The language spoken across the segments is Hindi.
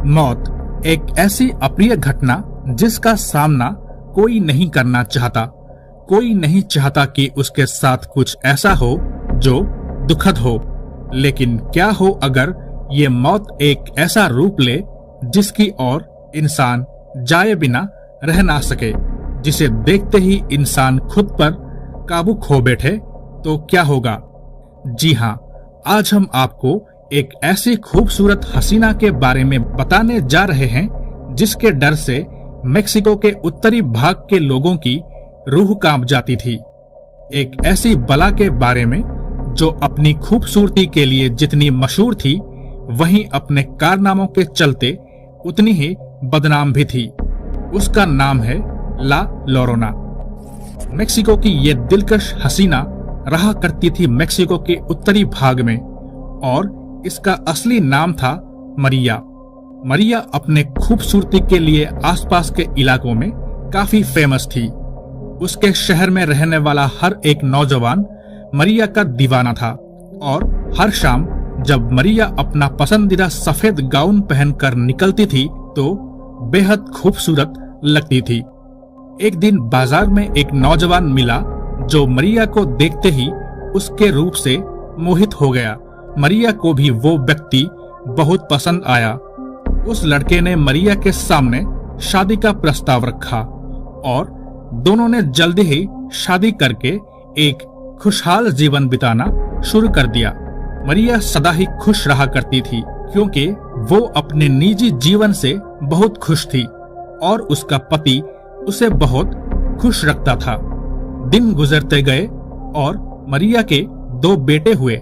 मौत एक ऐसी अप्रिय घटना जिसका सामना कोई नहीं करना चाहता। कोई नहीं चाहता कि उसके साथ कुछ ऐसा हो जो दुखद हो। लेकिन क्या हो अगर ये मौत एक ऐसा रूप ले जिसकी ओर इंसान जाए बिना रह ना सके, जिसे देखते ही इंसान खुद पर काबू खो बैठे, तो क्या होगा? जी हाँ, आज हम आपको एक ऐसी खूबसूरत हसीना के बारे में बताने जा रहे हैं जिसके डर से मेक्सिको के उत्तरी भाग के लोगों की रूह कांप जाती थी। एक ऐसी बला के बारे में जो अपनी खूबसूरती के लिए जितनी मशहूर थी, वहीं अपने कारनामों के चलते उतनी ही बदनाम भी थी। उसका नाम है ला लोरोना। मेक्सिको की ये दिलकश हसीना रहा करती थी मेक्सिको के उत्तरी भाग में, और इसका असली नाम था मरिया। मरिया अपने खूबसूरती के लिए आसपास के इलाकों में काफी फेमस थी। उसके शहर में रहने वाला हर एक नौजवान मरिया का दीवाना था, और हर शाम जब मरिया अपना पसंदीदा सफेद गाउन पहनकर निकलती थी तो बेहद खूबसूरत लगती थी। एक दिन बाजार में एक नौजवान मिला जो मरिया को देखते ही उसके रूप से मोहित हो गया। मरिया को भी वो व्यक्ति बहुत पसंद आया। उस लड़के ने मरिया के सामने शादी का प्रस्ताव रखा और दोनों ने जल्दी ही शादी करके एक खुशहाल जीवन बिताना शुरू कर दिया। मरिया सदा ही खुश रहा करती थी क्योंकि वो अपने निजी जीवन से बहुत खुश थी और उसका पति उसे बहुत खुश रखता था। दिन गुजरते गए और मरिया के 2 बेटे हुए,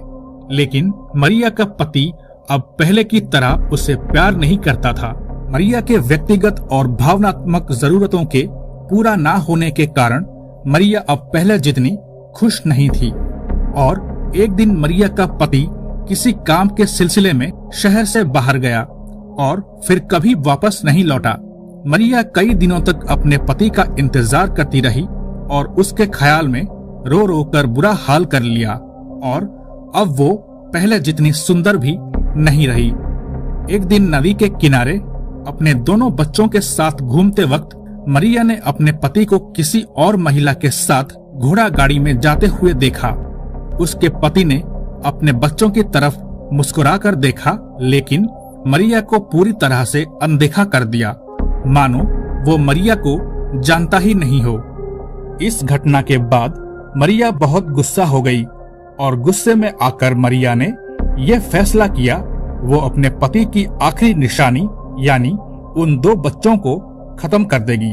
लेकिन मरिया का पति अब पहले की तरह उसे प्यार नहीं करता था। मरिया के व्यक्तिगत और भावनात्मक जरूरतों के पूरा ना होने के कारण मरिया अब पहले जितनी खुश नहीं थी, और एक दिन मरिया का पति किसी काम के सिलसिले में शहर से बाहर गया और फिर कभी वापस नहीं लौटा। मरिया कई दिनों तक अपने पति का इंतजार करती रही और उसके ख्याल में रो रो कर बुरा हाल कर लिया, और अब वो पहले जितनी सुंदर भी नहीं रही। एक दिन नदी के किनारे अपने दोनों बच्चों के साथ घूमते वक्त मरिया ने अपने पति को किसी और महिला के साथ घोड़ा गाड़ी में जाते हुए देखा। उसके पति ने अपने बच्चों की तरफ मुस्कुराकर देखा, लेकिन मरिया को पूरी तरह से अनदेखा कर दिया, मानो वो मरिया को जानता ही नहीं हो। इस घटना के बाद मरिया बहुत गुस्सा हो गई और गुस्से में आकर मरिया ने यह फैसला किया वो अपने पति की आखिरी निशानी यानी उन 2 बच्चों को खत्म कर देगी।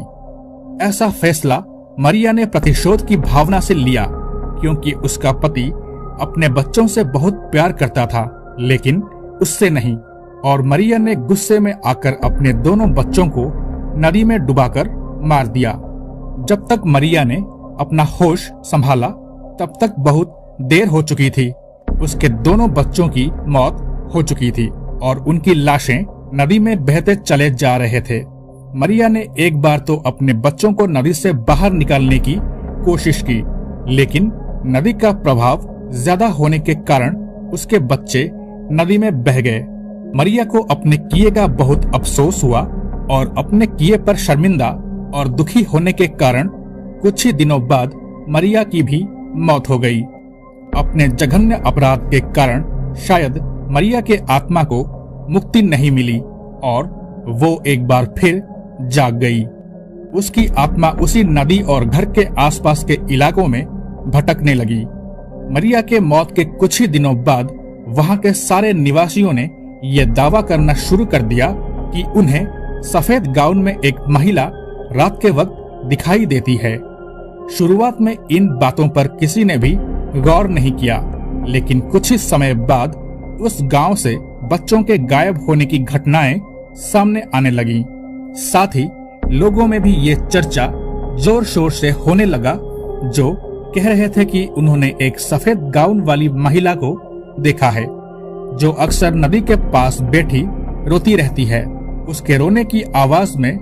ऐसा फैसला मरिया ने प्रतिशोध की भावना से लिया क्योंकि उसका पति अपने बच्चों से बहुत प्यार करता था, लेकिन उससे नहीं, और मरिया ने गुस्से में आकर अपने दोनों बच्चों को नदी में डुबाकर मार दिया। जब तक मरिया ने अपना होश संभाला तब तक बहुत देर हो चुकी थी। उसके दोनों बच्चों की मौत हो चुकी थी और उनकी लाशें नदी में बहते चले जा रहे थे। मरिया ने एक बार तो अपने बच्चों को नदी से बाहर निकालने की कोशिश की, लेकिन नदी का प्रभाव ज्यादा होने के कारण उसके बच्चे नदी में बह गए। मरिया को अपने किए का बहुत अफसोस हुआ और अपने किए पर शर्मिंदा और दुखी होने के कारण कुछ ही दिनों बाद मरिया की भी मौत हो गई। अपने जघन्य अपराध के कारण शायद मरिया के आत्मा को मुक्ति नहीं मिली और वो एक बार फिर जाग गई। उसकी आत्मा उसी नदी और घर के आसपास के इलाकों में भटकने लगी। मरिया के मौत के कुछ ही दिनों बाद वहां के सारे निवासियों ने यह दावा करना शुरू कर दिया कि उन्हें सफेद गाउन में एक महिला रात के वक्त दिखाई देती है। शुरुआत में इन बातों पर किसी ने भी गौर नहीं किया, लेकिन कुछ ही समय बाद उस गांव से बच्चों के गायब होने की घटनाएं सामने आने लगी। साथ ही लोगों में भी ये चर्चा जोर शोर से होने लगा, जो कह रहे थे कि उन्होंने एक सफेद गाउन वाली महिला को देखा है जो अक्सर नदी के पास बैठी रोती रहती है। उसके रोने की आवाज में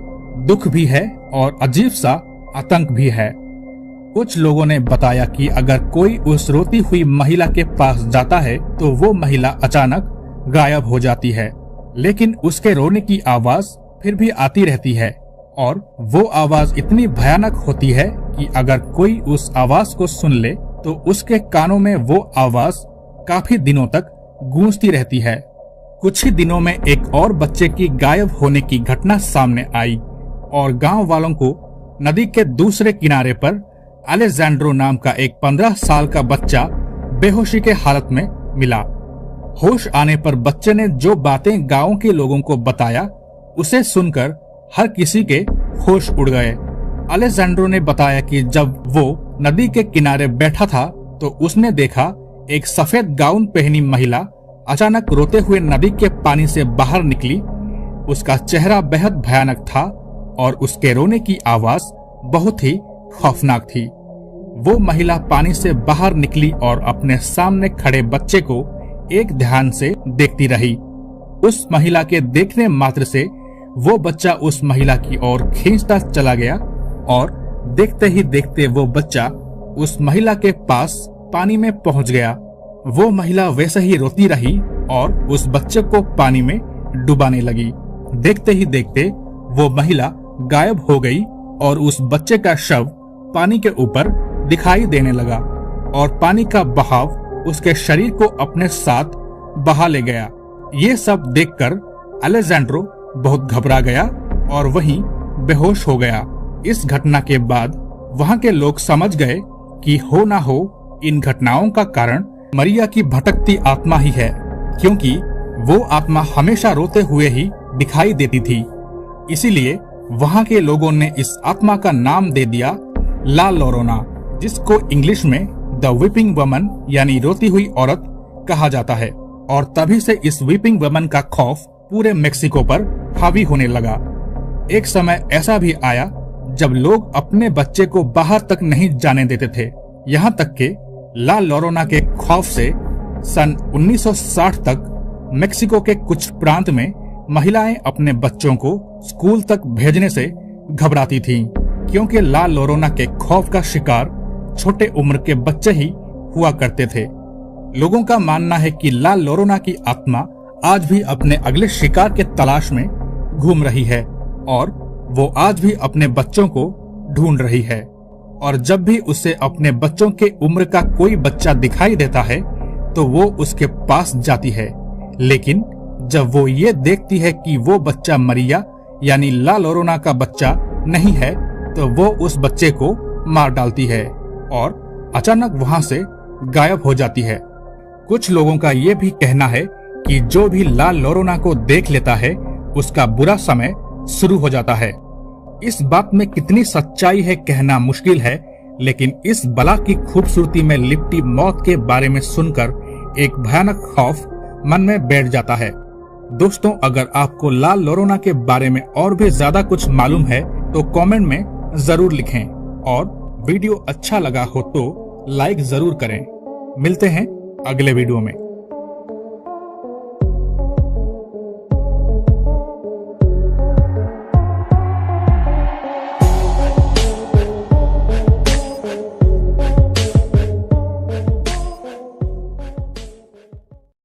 दुख भी है और अजीब सा आतंक भी है। कुछ लोगों ने बताया कि अगर कोई उस रोती हुई महिला के पास जाता है तो वो महिला अचानक गायब हो जाती है, लेकिन उसके रोने की आवाज फिर भी आती रहती है और वो आवाज इतनी भयानक होती है कि अगर कोई उस आवाज को सुन ले तो उसके कानों में वो आवाज काफी दिनों तक गूंजती रहती है। कुछ ही दिनों में एक और बच्चे की गायब होने की घटना सामने आई और गांव वालों को नदी के दूसरे किनारे पर अलेजेंड्रो नाम का एक 15 साल का बच्चा बेहोशी के हालत में मिला। होश आने पर बच्चे ने जो बातें गांव के लोगों को बताया उसे सुनकर हर किसी के होश उड़ गए। अलेजेंड्रो ने बताया कि जब वो नदी के किनारे बैठा था तो उसने देखा एक सफेद गाउन पहनी महिला अचानक रोते हुए नदी के पानी से बाहर निकली। उसका चेहरा बेहद भयानक था और उसके रोने की आवाज बहुत ही खौफनाक थी। वो महिला पानी से बाहर निकली और अपने सामने खड़े बच्चे को एक ध्यान से देखती रही। उस महिला के देखने मात्र से वो बच्चा उस महिला की ओर खींचता चला गया और देखते ही देखते वो बच्चा उस महिला के पास पानी में पहुंच गया। वो महिला वैसे ही रोती रही और उस बच्चे को पानी में डुबाने लगी। देखते ही देखते वो महिला गायब हो गई और उस बच्चे का शव पानी के ऊपर दिखाई देने लगा और पानी का बहाव उसके शरीर को अपने साथ बहा ले गया। ये सब देखकर अलेजेंड्रो बहुत घबरा गया और वहीं बेहोश हो गया। इस घटना के बाद वहां के लोग समझ गए कि हो ना हो इन घटनाओं का कारण मरिया की भटकती आत्मा ही है, क्योंकि वो आत्मा हमेशा रोते हुए ही दिखाई देती थी। इसीलिए वहां के लोगों ने इस आत्मा का नाम दे दिया ला लोरोना, जिसको इंग्लिश में द वीपिंग वुमन यानी रोती हुई औरत कहा जाता है। और तभी से इस वीपिंग वुमन का खौफ पूरे मेक्सिको पर हावी होने लगा। एक समय ऐसा भी आया जब लोग अपने बच्चे को बाहर तक नहीं जाने देते थे। यहाँ तक कि ला लोरोना के खौफ से सन 1960 तक मेक्सिको के कुछ प्रांत में महिलाएं अपने बच्चों को स्कूल तक भेजने से घबराती थीं, क्योंकि ला लोरोना के खौफ का शिकार छोटे उम्र के बच्चे ही हुआ करते थे। लोगों का मानना है कि ला लोरोना की आत्मा आज भी अपने अगले शिकार के तलाश में घूम रही है और वो आज भी अपने बच्चों को ढूंढ रही है। और जब भी उसे अपने बच्चों के उम्र का कोई बच्चा दिखाई देता है तो वो उसके पास जाती है, लेकिन जब वो ये देखती है कि वो बच्चा मरिया यानी ला लोरोना का बच्चा नहीं है तो वो उस बच्चे को मार डालती है और अचानक वहां से गायब हो जाती है। कुछ लोगों का ये भी कहना है कि जो भी ला लोरोना को देख लेता है उसका बुरा समय शुरू हो जाता है। इस बात में कितनी सच्चाई है कहना मुश्किल है, लेकिन इस बला की खूबसूरती में लिपटी मौत के बारे में सुनकर एक भयानक खौफ मन में बैठ जाता है। दोस्तों, अगर आपको ला लोरोना के बारे में और भी ज्यादा कुछ मालूम है तो कमेंट में जरूर लिखें और वीडियो अच्छा लगा हो तो लाइक जरूर करें। मिलते हैं अगले वीडियो में।